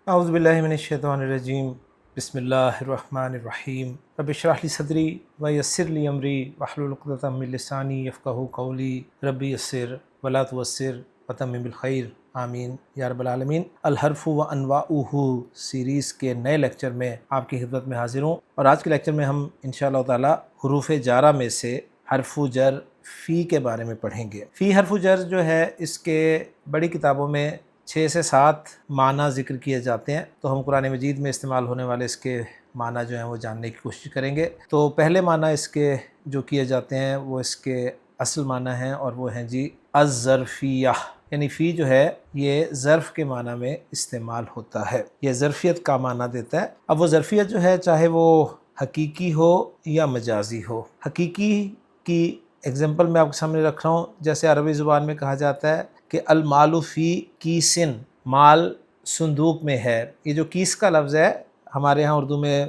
اعوذ باللہ من الشیطان الرجیم بسم اللہ الرحمن الرحیم رب اشرح لی صدری ویسر لی امری واحلل عقدۃ من لسانی یفقہوا قولی رب یسر ولا تعسر وتمم بالخیر آمین یا رب العالمین۔ الحرف و انواؤہ سیریز کے نئے لیکچر میں آپ کی خدمت میں حاضر ہوں، اور آج کے لیکچر میں ہم انشاءاللہ تعالی حروف جارہ میں سے حرف جر فی کے بارے میں پڑھیں گے۔ فی حرف جر جو ہے اس کے بڑی کتابوں میں 6 سے 7 معنی ذکر کیے جاتے ہیں، تو ہم قرآن مجید میں استعمال ہونے والے اس کے معنی جو ہیں وہ جاننے کی کوشش کریں گے۔ تو پہلے معنی اس کے جو کیے جاتے ہیں وہ اس کے اصل معنی ہیں، اور وہ ہیں جی الظرفیہ، یعنی فی جو ہے یہ ظرف کے معنی میں استعمال ہوتا ہے، یہ ظرفیت کا معنی دیتا ہے۔ اب وہ ظرفیت جو ہے چاہے وہ حقیقی ہو یا مجازی ہو، حقیقی کی ایگزامپل میں آپ کے سامنے رکھ رہا ہوں، جیسے عربی زبان میں کہا جاتا ہے کہ المال فی کیسن، مال صندوق میں ہے۔ یہ جو کیس کا لفظ ہے ہمارے ہاں اردو میں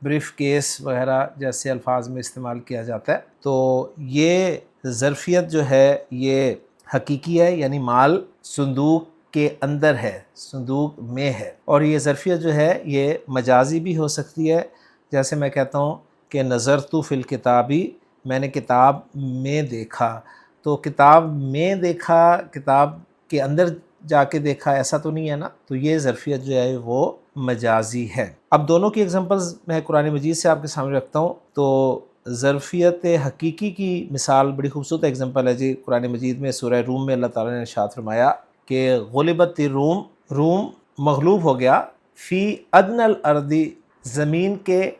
بریف کیس وغیرہ جیسے الفاظ میں استعمال کیا جاتا ہے، تو یہ ظرفیت جو ہے یہ حقیقی ہے، یعنی مال صندوق کے اندر ہے، صندوق میں ہے۔ اور یہ ظرفیت جو ہے یہ مجازی بھی ہو سکتی ہے، جیسے میں کہتا ہوں کہ نظرت فی الکتابی، میں نے کتاب میں دیکھا، تو کتاب میں دیکھا، کتاب کے اندر جا کے دیکھا، ایسا تو نہیں ہے نا، تو یہ ظرفیت جو ہے وہ مجازی ہے۔ اب دونوں کی ایگزامپلز میں قرآن مجید سے آپ کے سامنے رکھتا ہوں۔ تو ظرفیت حقیقی کی مثال بڑی خوبصورت ایگزامپل ہے جی قرآن مجید میں سورہ روم میں اللہ تعالیٰ نے ارشاد فرمایا کہ غلبت الروم، روم مغلوب ہو گیا، فی ادنی الارض، زمین کے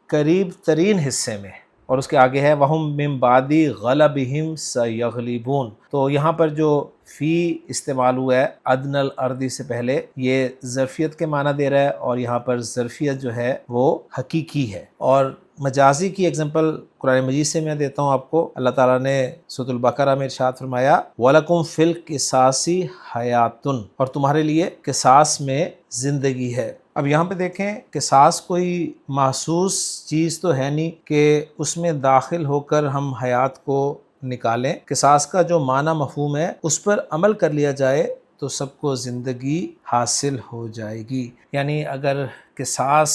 قریب ترین حصے میں، اور اس کے آگے ہے وَهُمْ مِن بَعْدِ غَلَبِهِمْ سَيَغْلِبُونَ۔ تو یہاں پر جو فی استعمال ہوا ہے ادنی الارض سے پہلے، یہ ظرفیت کے معنی دے رہا ہے، اور یہاں پر ظرفیت جو ہے وہ حقیقی ہے۔ اور مجازی کی ایگزامپل قرآن مجید سے میں دیتا ہوں آپ کو۔ اللہ تعالیٰ نے سورۃ البقرہ میں ارشاد فرمایا وَلَكُمْ فِي الْقِصَاصِ حَیَاتٌ، اور تمہارے لیے قصاص میں زندگی ہے۔ اب یہاں پہ دیکھیں، قصاص کوئی محسوس چیز تو ہے نہیں کہ اس میں داخل ہو کر ہم حیات کو نکالیں۔ قصاص کا جو معنی مفہوم ہے اس پر عمل کر لیا جائے تو سب کو زندگی حاصل ہو جائے گی۔ یعنی اگر قصاص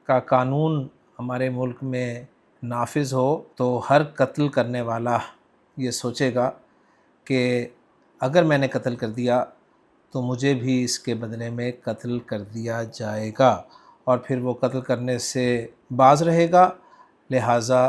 کا قانون ہمارے ملک میں نافذ ہو تو ہر قتل کرنے والا یہ سوچے گا کہ اگر میں نے قتل کر دیا تو مجھے بھی اس کے بدلے میں قتل کر دیا جائے گا، اور پھر وہ قتل کرنے سے باز رہے گا، لہٰذا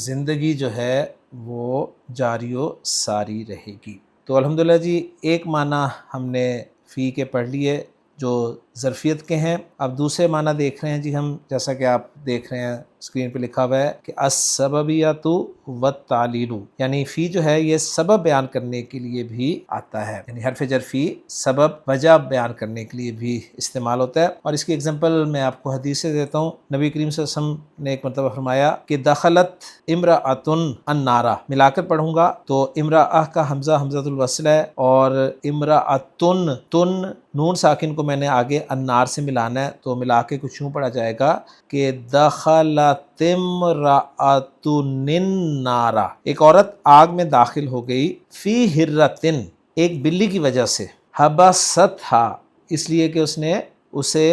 زندگی جو ہے وہ جاری و ساری رہے گی۔ تو الحمدللہ جی ایک معنی ہم نے فی کے پڑھ لیے جو ظرفیت کے ہیں۔ اب دوسرے معنی دیکھ رہے ہیں جی ہم، جیسا کہ آپ دیکھ رہے ہیں اسکرین پہ لکھا ہوا ہے کہ السببیۃ والتعلیل، یعنی فی جو ہے یہ سبب بیان کرنے کے لیے بھی آتا ہے، یعنی حرف جر فی سبب وجہ بیان کرنے کے لیے بھی استعمال ہوتا ہے۔ اور اس کی ایگزامپل میں آپ کو حدیث سے دیتا ہوں۔ نبی کریم صلی اللہ علیہ وسلم نے ایک مرتبہ فرمایا کہ دخلت امرأۃ النار، ملا کر پڑھوں گا تو امرأہ کا حمزۃ الوصل ہے، اور امرأۃن، تن نون ساکن کو میں نے آگے النار سے ملانا ہے، تو ملا کے کچھ یوں پڑھا جائے گا کہ دخلت امرأۃ النار، ایک عورت آگ میں داخل ہو گئی، فی ہرۃ، ایک بلی کی وجہ سے، حبستھا، اس لیے کہ اس نے اسے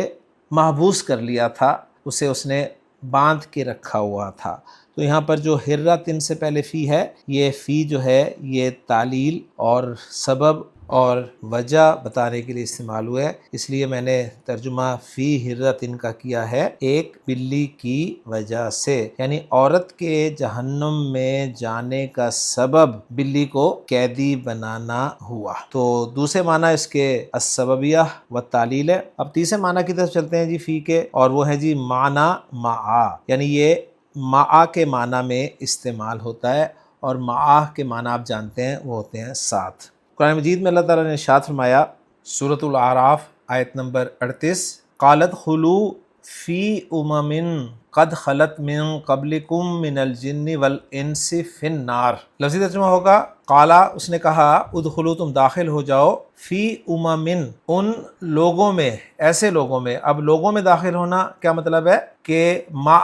محبوس کر لیا تھا، اسے اس نے باندھ کے رکھا ہوا تھا۔ تو یہاں پر جو ہرۃ سے پہلے فی ہے، یہ فی جو ہے یہ تعلیل اور سبب اور وجہ بتانے کے لیے استعمال ہوا ہے، اس لیے میں نے ترجمہ فی ہرۃ کا کیا ہے ایک بلی کی وجہ سے، یعنی عورت کے جہنم میں جانے کا سبب بلی کو قیدی بنانا ہوا۔ تو دوسرے معنی اس کے السببیہ والتعلیل ہے۔ اب تیسرے معنی کی طرف چلتے ہیں جی فی کے، اور وہ ہے جی معنی معا، یعنی یہ معا کے معنی میں استعمال ہوتا ہے، اور معا کے معنی آپ جانتے ہیں وہ ہوتے ہیں ساتھ۔ قرآن مجید میں اللہ تعالیٰ نے ارشاد فرمایا سورۃ الاعراف آیت نمبر 38، قالت خلو فی قد خلت من قبلکم من الجن والانس فی النار، لفظی ترجمہ ہوگا قالا، اس نے کہا، ادخلو، تم داخل ہو جاؤ، فی ان لوگوں میں، ایسے لوگوں میں۔ اب لوگوں میں داخل ہونا کیا مطلب ہے کہ مع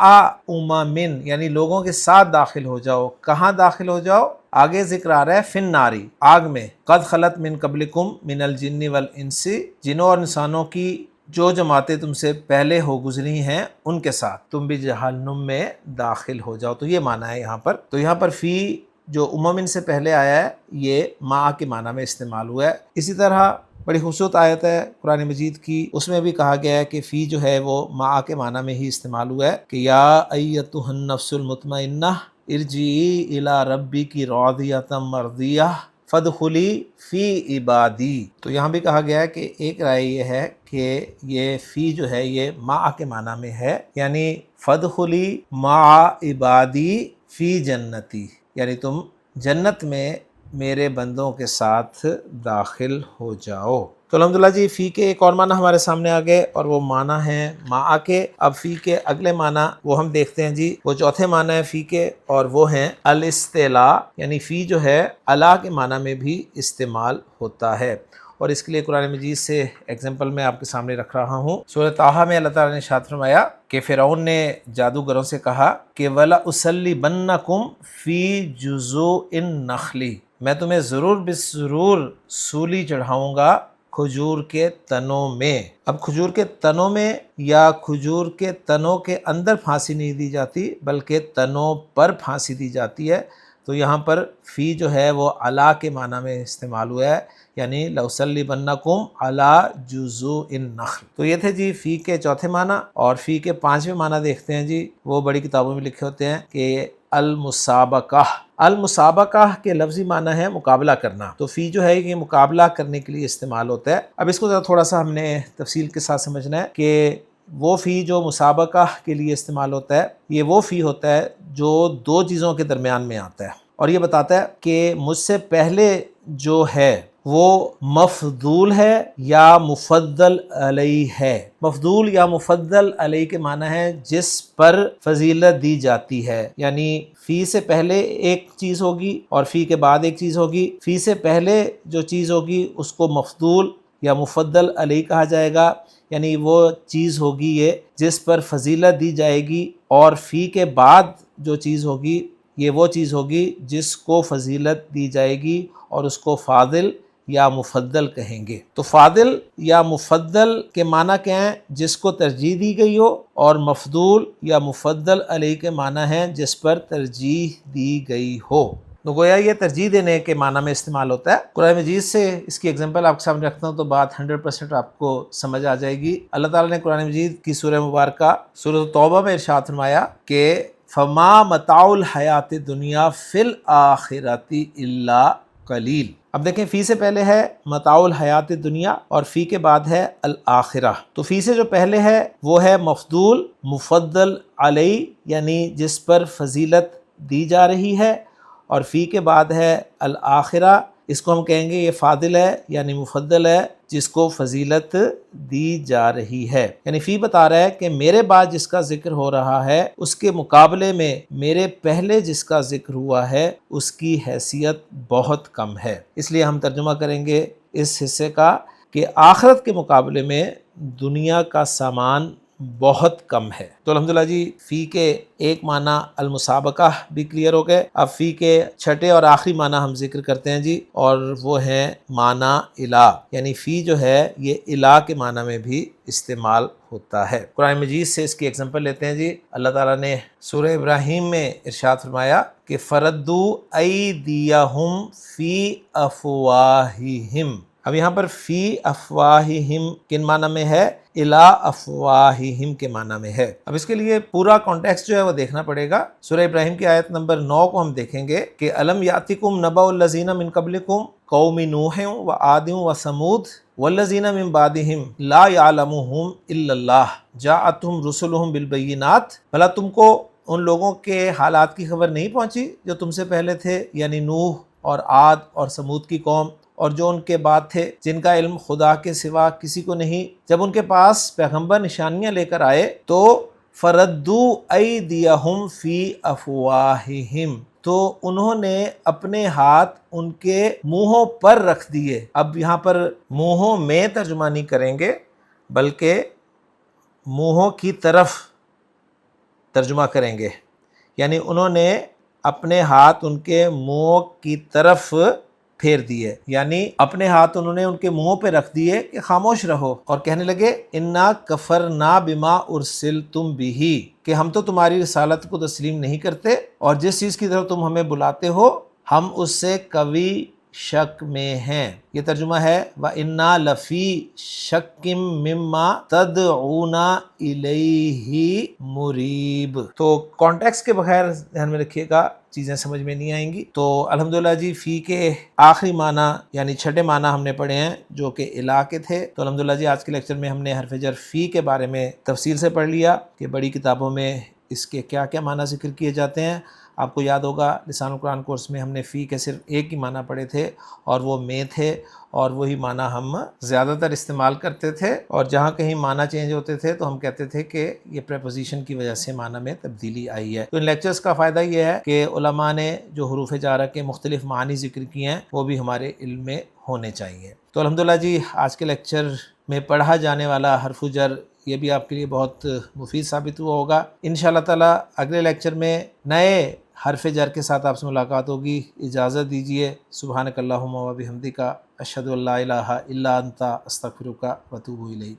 یعنی لوگوں کے ساتھ داخل ہو جاؤ۔ کہاں داخل ہو جاؤ؟ آگے ذکر آ رہا ہے فی الناری، آگ میں، قد خلت من قبلکم من الجن والانس، جنوں اور انسانوں کی جو جماعتیں تم سے پہلے ہو گزری ہیں ان کے ساتھ تم بھی جہنم میں داخل ہو جاؤ۔ تو یہ معنی ہے یہاں پر۔ تو یہاں پر فی جو امم سے پہلے آیا ہے یہ ما کے معنی میں استعمال ہوا ہے۔ اسی طرح بڑی خوبصورت آیت ہے قرآن مجید کی، اس میں بھی کہا گیا ہے کہ فی جو ہے وہ ما کے معنی میں ہی استعمال ہوا ہے کہ یا ایتھا النفس المطمئنہ ارجعی الی ربک راضیۃ مرضیہ فادخلی فی عبادی۔ تو یہاں بھی کہا گیا ہے کہ ایک رائے یہ ہے کہ یہ فی جو ہے یہ ما کے معنی میں ہے، یعنی فادخلی مع عبادی فی جنتی، یعنی تم جنت میں میرے بندوں کے ساتھ داخل ہو جاؤ۔ تو الحمدللہ جی فی کے ایک اور معنی ہمارے سامنے آ گئے اور وہ معنی ہیں ما کے۔ اب فی کے اگلے معنی وہ ہم دیکھتے ہیں جی، وہ چوتھے معنی ہے فی کے اور وہ ہیں الاستعلاء، یعنی فی جو ہے الا کے معنی میں بھی استعمال ہوتا ہے۔ اور اس کے لیے قرآن مجید سے ایگزامپل میں آپ کے سامنے رکھ رہا ہوں۔ سورہ طٰہٰ میں اللہ تعالیٰ نے ارشاد فرمایا کہ فرعون نے جادوگروں سے کہا کہ وَلَأُصَلِّبَنَّكُمْ فِي جُذُوعِ النَّخْلِ، میں تمہیں ضرور بضرور سولی چڑھاؤں گا کھجور کے تنوں میں۔ اب کھجور کے تنوں میں یا کھجور کے تنوں کے اندر پھانسی نہیں دی جاتی بلکہ تنوں پر پھانسی دی جاتی ہے۔ تو یہاں پر فی جو ہے وہ علا کے معنی میں استعمال ہوا ہے، یعنی لَأُصَلِّبَنَّكُمْ عَلَى جُذُوعِ النَّخْلِ۔ تو یہ تھے جی فی کے چوتھے معنی، اور فی کے پانچویں معنی دیکھتے ہیں جی، وہ بڑی کتابوں میں لکھے ہوتے ہیں کہ المسابقہ۔ المسابقہ کے لفظی معنی ہے مقابلہ کرنا، تو فی جو ہے یہ مقابلہ کرنے کے لیے استعمال ہوتا ہے۔ اب اس کو ذرا تھوڑا سا ہم نے تفصیل کے ساتھ سمجھنا ہے کہ وہ فی جو مسابقہ کے لیے استعمال ہوتا ہے یہ وہ فی ہوتا ہے جو دو چیزوں کے درمیان میں آتا ہے، اور یہ بتاتا ہے کہ مجھ سے پہلے جو ہے وہ مفضول ہے یا مفضل علیہ ہے۔ مفضول یا مفضل علیہ کے معنی ہے جس پر فضیلت دی جاتی ہے، یعنی فی سے پہلے ایک چیز ہوگی اور فی کے بعد ایک چیز ہوگی۔ فی سے پہلے جو چیز ہوگی اس کو مفضول یا مفضل علیہ کہا جائے گا، یعنی وہ چیز ہوگی یہ جس پر فضیلت دی جائے گی، اور فی کے بعد جو چیز ہوگی یہ وہ چیز ہوگی جس کو فضیلت دی جائے گی اور اس کو فاضل یا مفضل کہیں گے۔ تو فاضل یا مفضل کے معنی کیا ہیں؟ جس کو ترجیح دی گئی ہو، اور مفضول یا مفضل علیہ کے معنی ہیں جس پر ترجیح دی گئی ہو۔ تو گویا یہ ترجیح دینے کے معنی میں استعمال ہوتا ہے۔ قرآن مجید سے اس کی ایگزامپل آپ کے سامنے رکھتا ہوں تو بات 100% آپ کو سمجھ آ جائے گی۔ اللہ تعالیٰ نے قرآن مجید کی سورہ مبارکہ سورہ توبہ میں ارشاد فرمایا کہ فَمَا مَتَاعُ الْحَيَاةِ الدُّنْيَا فِي الْآخِرَةِ إِلَّا قَلِيلٌ۔ اب دیکھیں فی سے پہلے ہے متاع الحیات الدنیا اور فی کے بعد ہے الآخرہ۔ تو فی سے جو پہلے ہے وہ ہے مفضول مفضل علیہ، یعنی جس پر فضیلت دی جا رہی ہے، اور فی کے بعد ہے الآخرہ، اس کو ہم کہیں گے یہ فاضل ہے یعنی مفضل ہے جس کو فضیلت دی جا رہی ہے۔ یعنی فی بتا رہا ہے کہ میرے بعد جس کا ذکر ہو رہا ہے اس کے مقابلے میں میرے پہلے جس کا ذکر ہوا ہے اس کی حیثیت بہت کم ہے۔ اس لیے ہم ترجمہ کریں گے اس حصے کا کہ آخرت کے مقابلے میں دنیا کا سامان بہت کم ہے۔ تو الحمدللہ جی فی کے ایک معنی المسابقہ بھی کلیئر ہو گئے۔ اب فی کے چھٹے اور آخری معنی ہم ذکر کرتے ہیں جی، اور وہ ہیں معنی الہ، یعنی فی جو ہے یہ الہ کے معنی میں بھی استعمال ہوتا ہے۔ قرآن مجید سے اس کی ایگزامپل لیتے ہیں جی۔ اللہ تعالیٰ نے سورہ ابراہیم میں ارشاد فرمایا کہ فَرَدُّوا أَيْدِيَهُمْ فِي أَفْوَاهِهِمْ۔ اب یہاں پر فی افواہہم کن معنی میں ہے؟ الا افواہہم کے معنی میں ہے۔ اب اس کے لیے پورا کانٹیکسٹ جو ہے وہ دیکھنا پڑے گا۔ سورہ ابراہیم کی آیت نمبر 9 کو ہم دیکھیں گے کہ الم یاتکم نبأ الذین من قبلکم قوم نوح وعاد وثمود والذین من بعدہم لا یعلمہم الا اللہ جاءتہم رسلہم بالبینات۔ بھلا تم کو ان لوگوں کے حالات کی خبر نہیں پہنچی جو تم سے پہلے تھے، یعنی نوح اور عاد اور ثمود کی قوم، اور جو ان کے بعد تھے جن کا علم خدا کے سوا کسی کو نہیں۔ جب ان کے پاس پیغمبر نشانیاں لے کر آئے تو فَرَدُّوا أَيْدِيَهُمْ فِي أَفْوَاهِهِمْ، تو انہوں نے اپنے ہاتھ ان کے منہوں پر رکھ دیے۔ اب یہاں پر منہوں میں ترجمہ نہیں کریں گے بلکہ منہوں کی طرف ترجمہ کریں گے، یعنی انہوں نے اپنے ہاتھ ان کے منہوں کی طرف پھیر دیے، یعنی اپنے ہاتھ انہوں نے ان کے منہوں پہ رکھ دیے کہ خاموش رہو، اور کہنے لگے انا کفرنا بما ارسلتم بہ، کہ ہم تو تمہاری رسالت کو تسلیم نہیں کرتے، اور جس چیز کی طرف تم ہمیں بلاتے ہو ہم اس سے قوی شک میں ہیں۔ یہ ترجمہ ہے وَإِنَّا لَفِي شَكٍّ مِّمَّا تَدْعُونَا إِلَيْهِ مُرِيبٍ۔ تو کانٹیکس کے بغیر ذہن میں رکھیے گا، چیزیں سمجھ میں نہیں آئیں گی۔ تو الحمدللہ جی فی کے آخری معنی یعنی چھٹے معنی ہم نے پڑھے ہیں جو کہ الہ کے تھے۔ تو الحمدللہ جی آج کے لیکچر میں ہم نے حرف جر فی کے بارے میں تفصیل سے پڑھ لیا کہ بڑی کتابوں میں اس کے کیا کیا معنی ذکر کیے جاتے ہیں۔ آپ کو یاد ہوگا لسان القرآن کورس میں ہم نے فی کے صرف ایک ہی معنی پڑھے تھے، اور وہ میں تھے، اور وہی معنی ہم زیادہ تر استعمال کرتے تھے، اور جہاں کہیں معنی چینج ہوتے تھے تو ہم کہتے تھے کہ یہ پریپوزیشن کی وجہ سے معنی میں تبدیلی آئی ہے۔ تو ان لیکچرز کا فائدہ یہ ہے کہ علماء نے جو حروف جارہ کے مختلف معنی ذکر کیے ہیں وہ بھی ہمارے علم میں ہونے چاہیے۔ تو الحمدللہ جی آج کے لیکچر میں پڑھا جانے والا حرف جر یہ بھی آپ کے لیے بہت مفید ثابت ہوا ہوگا۔ انشاءاللہ تعالیٰ اگلے لیکچر میں نئے حرف جر کے ساتھ آپ سے ملاقات ہوگی۔ اجازت دیجیے۔ سبحانک اللہم و بحمدک، اشہد ان لا الہ الا انت، استغفرک و اتوب الیک۔